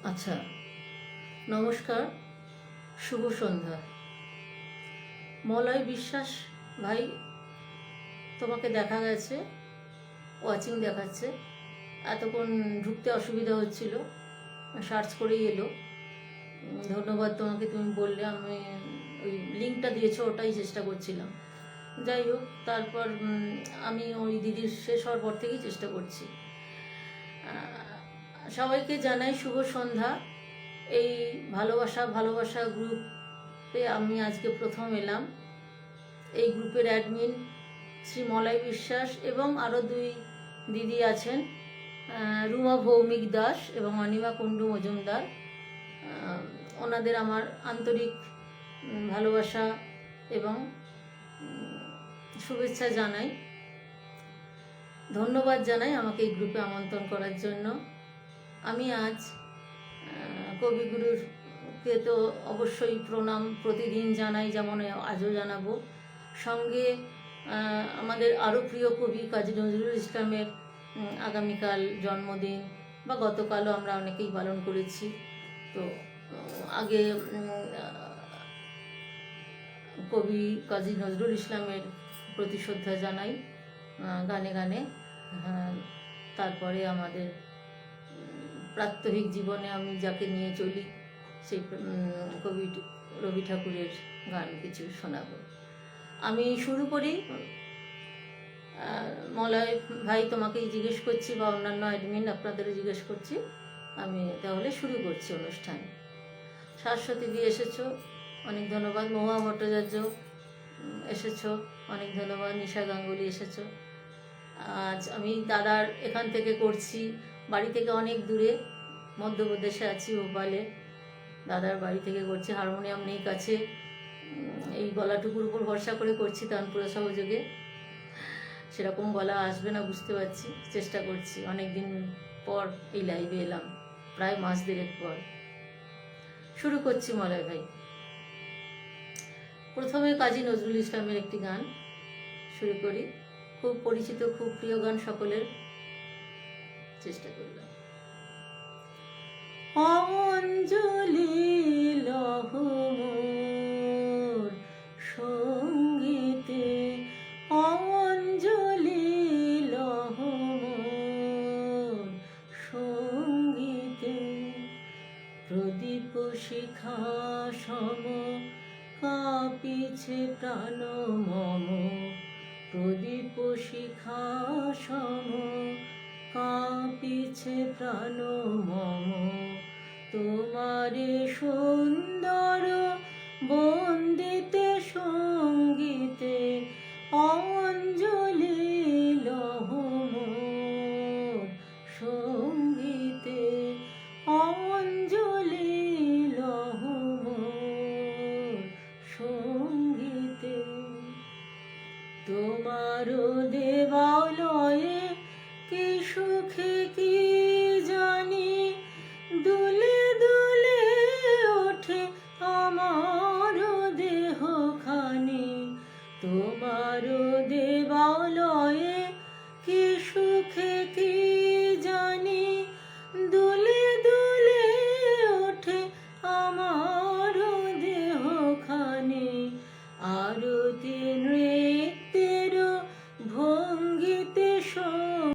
আচ্ছা, নমস্কার, শুভ সন্ধ্যা। মলয় বিশ্বাস ভাই, তোমাকে দেখা গেছে, ওয়াচিং দেখাচ্ছে। এতক্ষণ ঢুকতে অসুবিধা হচ্ছিল, সার্চ করেই এলো। ধন্যবাদ তোমাকে, তুমি বললে, আমি ওই লিঙ্কটা দিয়েছো, ওটাই চেষ্টা করছিলাম। যাই হোক, তারপর আমি ওই দিদির শেষ হওয়ার পর থেকেই চেষ্টা করছি। সবাইকে জানাই শুভ সন্ধ্যা। এই ভালোবাসা ভালোবাসা গ্রুপে আমি আজকে প্রথম এলাম। এই গ্রুপের অ্যাডমিন শ্রী মলয় বিশ্বাস এবং আরও দুই দিদি আছেন, রুমা ভৌমিক দাস এবং অনিমা কুণ্ডু মজুমদার। ওনাদের আমার আন্তরিক ভালোবাসা এবং শুভেচ্ছা জানাই, ধন্যবাদ জানাই আমাকে এই গ্রুপে আমন্ত্রণ করার জন্য। আমি আজ কবিগুরুকে তো অবশ্যই প্রণাম প্রতিদিন জানাই, যেমন আজও জানাবো। সঙ্গে আমাদের আরও প্রিয় কবি কাজী নজরুল ইসলামের আগামীকাল জন্মদিন, বা গতকালও আমরা অনেকেই পালন করেছি। তো আগে কবি কাজী নজরুল ইসলামের প্রতি শ্রদ্ধা জানাই গানে গানে। তারপরে আমাদের প্রাত্যহিক জীবনে আমি যাকে নিয়ে চলি, সেই কবি রবি ঠাকুরের গান কিছু শোনাবো। আমি শুরু করি। মলয় ভাই, তোমাকেই জিজ্ঞেস করছি, বা অন্যান্য অ্যাডমিন আপনাদেরও জিজ্ঞেস করছি। আমি তাহলে শুরু করছি অনুষ্ঠান। শাশ্বতী দিয়ে এসেছো, অনেক ধন্যবাদ। মহুয়া ভট্টাচার্য এসেছো, অনেক ধন্যবাদ। নিশা গাঙ্গুলি এসেছো। আজ আমি দাদার এখান থেকে করছি, বাড়ি থেকে অনেক দূরে, মধ্যপ্রদেশে আছি, ভোপালে। দাদার বাড়ি থেকে করছি, হারমোনিয়াম নেই কাছে, এই গলাটুকুর উপর ভরসা করে করছি তানপুরা সহযোগে। সেরকম গলা আসবে না বুঝতে পারছি, চেষ্টা করছি। অনেক দিন পর এই লাইভে এলাম, প্রায় মাস দেড়েক পর। শুরু করছি মলয় ভাই। প্রথমে কাজী নজরুল ইসলামের একটি গান শুরু করি, খুব পরিচিত, খুব প্রিয় গান সকলের, চেষ্টা করলাম। অঞ্জলি লহ মোর সঙ্গীতে, অঞ্জলি লহ মোর সঙ্গীতে, প্রদীপ শিখা সম কাঁপিছে প্রাণ মম, প্রদীপ শিখা সম কাঁপিছে প্রাণ মম, তোমারে সুন্দর বন্দিতে সঙ্গীতে, অঞ্জলি লহ মোর সঙ্গীতে, অঞ্জলি লহ মোর সঙ্গীতে, তোমার দেবালয়ে কি সুখে কি